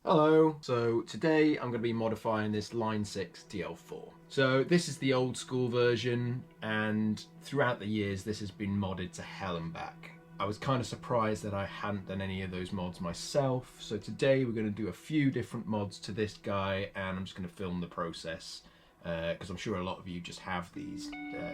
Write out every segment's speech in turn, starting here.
Hello! So today I'm going to be modifying this Line 6 DL4. So this is the old school version, and throughout the years this has been modded to hell and back. I was kind of surprised that I hadn't done any of those mods myself, so today we're going to do a few different mods to this guy, and I'm just going to film the process. Because I'm sure a lot of you just have these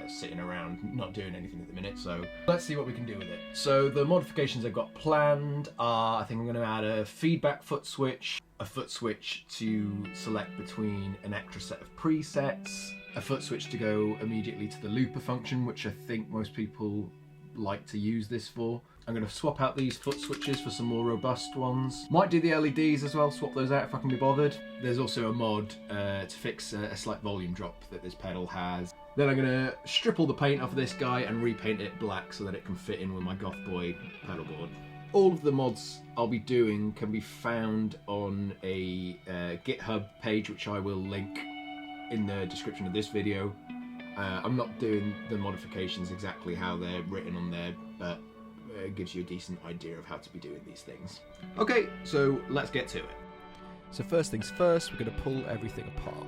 sitting around not doing anything at the minute, so let's see what we can do with it. So the modifications I've got planned are, I think I'm going to add a feedback foot switch, a foot switch to select between an extra set of presets, a foot switch to go immediately to the looper function, which I think most people like to use this for. I'm going to swap out these foot switches for some more robust ones. Might do the LEDs as well, swap those out if I can be bothered. There's also a mod to fix a slight volume drop that this pedal has. Then I'm going to strip all the paint off of this guy and repaint it black so that it can fit in with my Goth Boy pedal board. All of the mods I'll be doing can be found on a GitHub page, which I will link in the description of this video. I'm not doing the modifications exactly how they're written on there, but it gives you a decent idea of how to be doing these things. Okay, so let's get to it. So first things first, we're going to pull everything apart.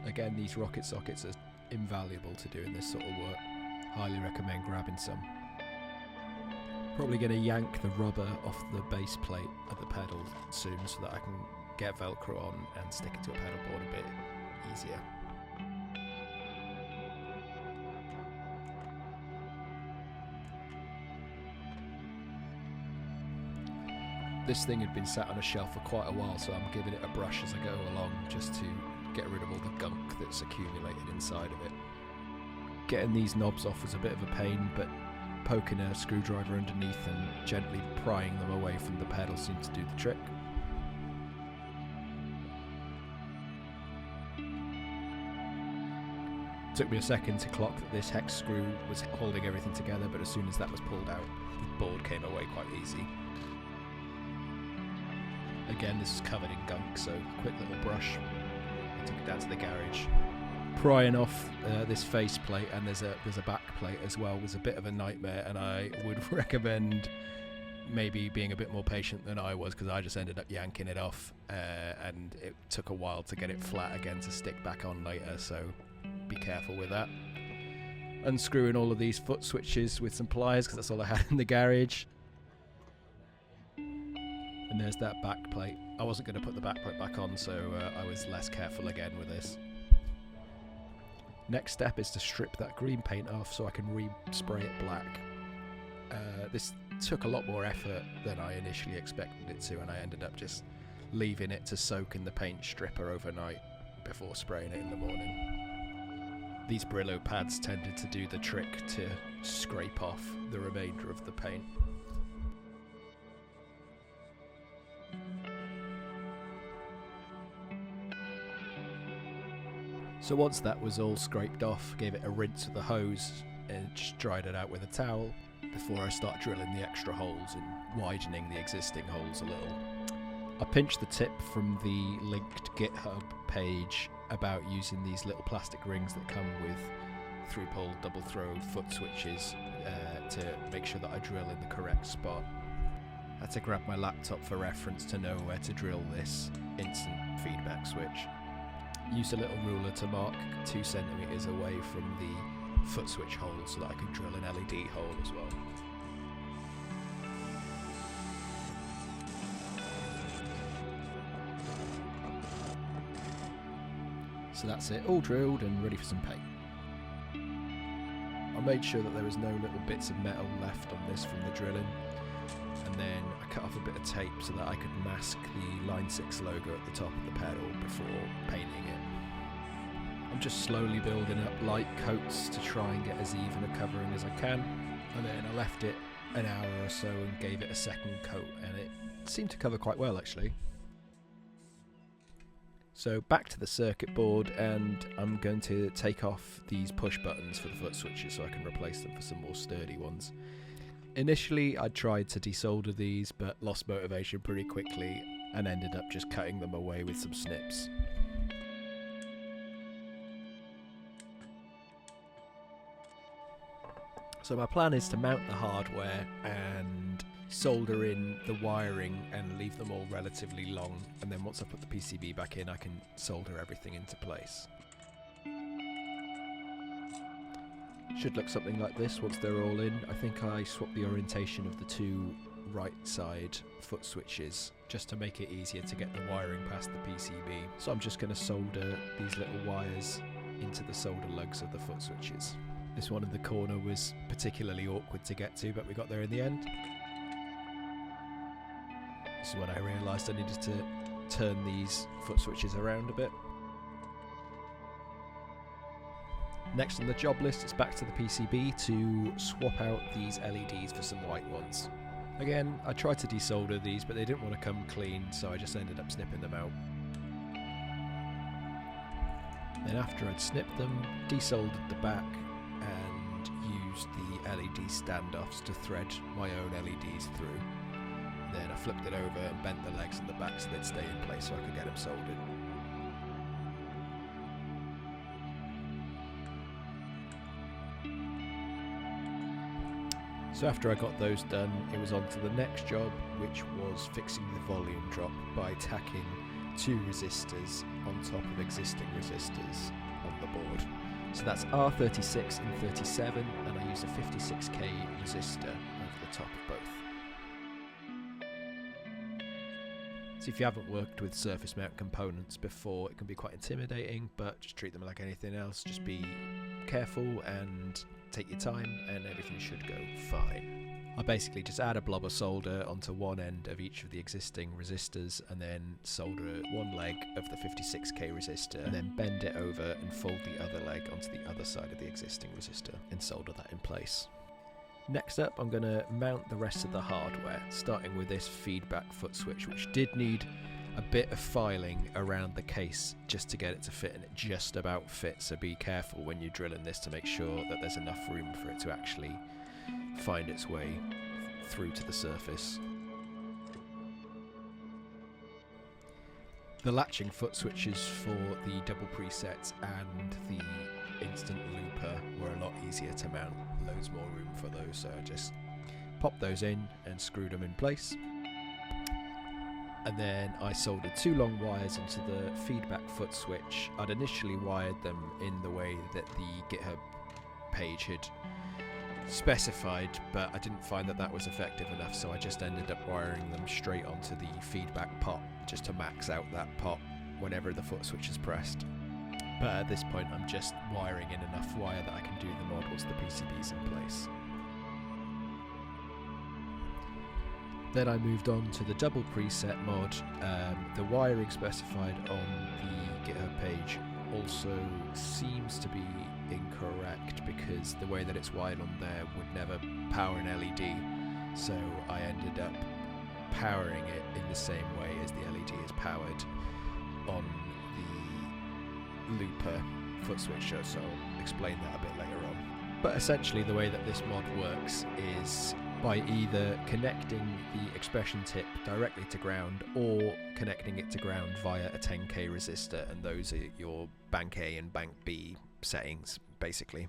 Again, these rocket sockets are invaluable to doing this sort of work. Highly recommend grabbing some. Probably going to yank the rubber off the base plate of the pedal soon so that I can get Velcro on and stick it to a pedal board a bit easier. This thing had been sat on a shelf for quite a while, so I'm giving it a brush as I go along just to get rid of all the gunk that's accumulated inside of it. Getting these knobs off was a bit of a pain, but poking a screwdriver underneath and gently prying them away from the pedal seemed to do the trick. Took me a second to clock that this hex screw was holding everything together, but as soon as that was pulled out, the board came away quite easy. Again, this is covered in gunk, so quick little brush. I took it down to the garage. Prying off this face plate, and there's a back plate as well, was a bit of a nightmare, and I would recommend maybe being a bit more patient than I was, because I just ended up yanking it off, and it took a while to get it flat again to stick back on later, so be careful with that. Unscrewing all of these foot switches with some pliers, because that's all I had in the garage. And there's that back plate. I wasn't going to put the back plate back on, so I was less careful again with this. Next step is to strip that green paint off so I can re-spray it black. This took a lot more effort than I initially expected it to, and I ended up just leaving it to soak in the paint stripper overnight before spraying it in the morning. These Brillo pads tended to do the trick to scrape off the remainder of the paint. So once that was all scraped off, gave it a rinse with the hose and just dried it out with a towel before I start drilling the extra holes and widening the existing holes a little. I pinched the tip from the linked GitHub page about using these little plastic rings that come with through-pull double-throw foot switches to make sure that I drill in the correct spot. I had to grab my laptop for reference to know where to drill this instant feedback switch. Use a little ruler to mark 2 centimeters away from the foot switch hole so that I can drill an LED hole as well. So that's it, all drilled and ready for some paint. I made sure that there was no little bits of metal left on this from the drilling, and then I cut off a bit of tape so that I could mask the Line 6 logo at the top of the pedal before painting it. I'm just slowly building up light coats to try and get as even a covering as I can, and then I left it an hour or so and gave it a second coat, and it seemed to cover quite well actually. So back to the circuit board, and I'm going to take off these push buttons for the foot switches so I can replace them for some more sturdy ones. Initially I tried to desolder these but lost motivation pretty quickly and ended up just cutting them away with some snips. So my plan is to mount the hardware and solder in the wiring and leave them all relatively long, and then once I put the PCB back in I can solder everything into place. Should look something like this once they're all in. I think I swapped the orientation of the two right side foot switches just to make it easier to get the wiring past the PCB. So I'm just going to solder these little wires into the solder lugs of the foot switches. This one in the corner was particularly awkward to get to, but we got there in the end. This is when I realised I needed to turn these foot switches around a bit. Next on the job list, it's back to the PCB to swap out these LEDs for some white ones. Again, I tried to desolder these, but they didn't want to come clean, so I just ended up snipping them out. Then after I'd snipped them, desoldered the back and used the LED standoffs to thread my own LEDs through. Then I flipped it over and bent the legs and the back so they'd stay in place so I could get them soldered. So after I got those done, it was on to the next job, which was fixing the volume drop by tacking two resistors on top of existing resistors on the board. So that's R36 and 37, and I use a 56k resistor over the top of both. So if you haven't worked with surface mount components before, it can be quite intimidating, but just treat them like anything else. Just be careful and take your time and everything should go fine. I basically just add a blob of solder onto one end of each of the existing resistors and then solder one leg of the 56k resistor and then bend it over and fold the other leg onto the other side of the existing resistor and solder that in place. Next up, I'm going to mount the rest of the hardware, starting with this feedback foot switch, which did need a bit of filing around the case just to get it to fit, and it just about fits, so be careful when you're drilling this to make sure that there's enough room for it to actually find its way through to the surface. The latching foot switches for the double presets and the instant looper were a lot easier to mount, loads more room for those, so I just popped those in and screwed them in place. And then I soldered two long wires into the feedback foot switch. I'd initially wired them in the way that the GitHub page had specified, but I didn't find that that was effective enough, so I just ended up wiring them straight onto the feedback pot just to max out that pot whenever the foot switch is pressed. But at this point I'm just wiring in enough wire that I can do the mod once the PCB's in place. Then I moved on to the double preset mod. The wiring specified on the GitHub page also seems to be incorrect because the way that it's wired on there would never power an LED, so I ended up powering it in the same way as the LED is powered on the looper foot switch, so I'll explain that a bit later on. But essentially the way that this mod works is by either connecting the expression tip directly to ground or connecting it to ground via a 10k resistor, and those are your bank A and bank B settings basically.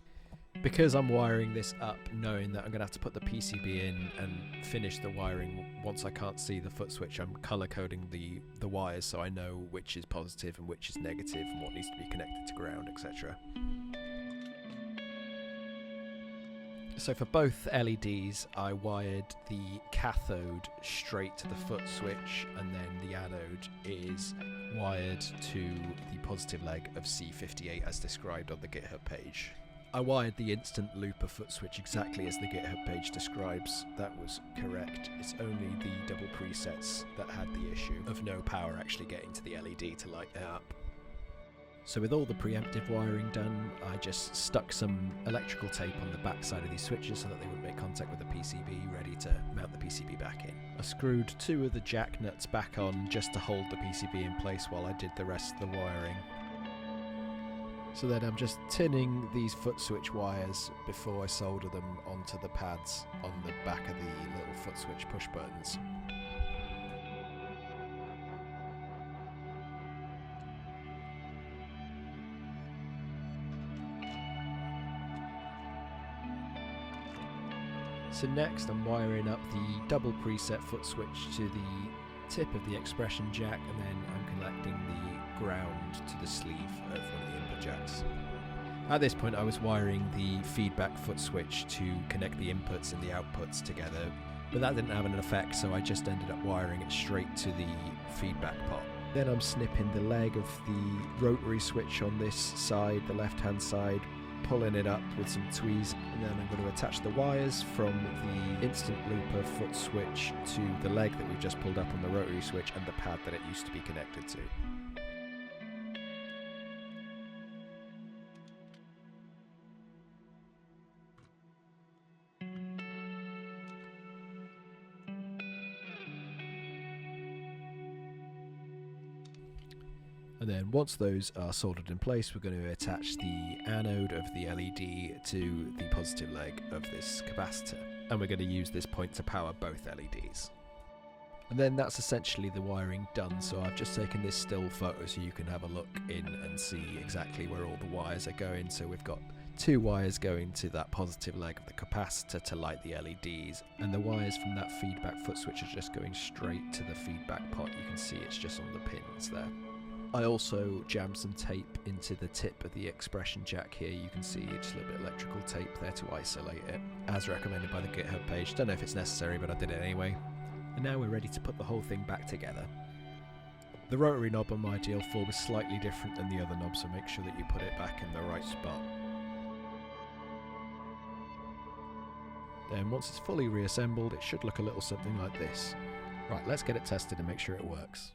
Because I'm wiring this up knowing that I'm going to have to put the PCB in and finish the wiring once I can't see the foot switch, I'm colour coding the wires so I know which is positive and which is negative and what needs to be connected to ground, etc. So for both LEDs I wired the cathode straight to the foot switch, and then the anode is wired to the positive leg of C58 as described on the GitHub page. I wired the instant looper foot switch exactly as the GitHub page describes. That was correct. It's only the double presets that had the issue of no power actually getting to the LED to light it up. So with all the preemptive wiring done, I just stuck some electrical tape on the back side of these switches so that they wouldn't make contact with the PCB, ready to mount the PCB back in. I screwed two of the jack nuts back on just to hold the PCB in place while I did the rest of the wiring. So then I'm just tinning these foot switch wires before I solder them onto the pads on the back of the little foot switch push buttons. So next I'm wiring up the double preset foot switch to the tip of the expression jack, and then I'm connecting the ground to the sleeve of one of the input jacks. At this point I was wiring the feedback foot switch to connect the inputs and the outputs together, but that didn't have an effect, so I just ended up wiring it straight to the feedback pot. Then I'm snipping the leg of the rotary switch on this side, the left hand side, pulling it up with some tweezers, and then I'm going to attach the wires from the instant looper foot switch to the leg that we've just pulled up on the rotary switch and the pad that it used to be connected to. And then once those are soldered in place, we're going to attach the anode of the LED to the positive leg of this capacitor. And we're going to use this point to power both LEDs. And then that's essentially the wiring done. So I've just taken this still photo so you can have a look in and see exactly where all the wires are going. So we've got 2 wires going to that positive leg of the capacitor to light the LEDs, and the wires from that feedback foot switch are just going straight to the feedback pot. You can see it's just on the pins there. I also jammed some tape into the tip of the expression jack here. You can see just a little bit of electrical tape there to isolate it, as recommended by the GitHub page. Don't know if it's necessary, but I did it anyway. And now we're ready to put the whole thing back together. The rotary knob on my DL4 was slightly different than the other knob, so make sure that you put it back in the right spot. Then once it's fully reassembled, it should look a little something like this. Right, let's get it tested and make sure it works.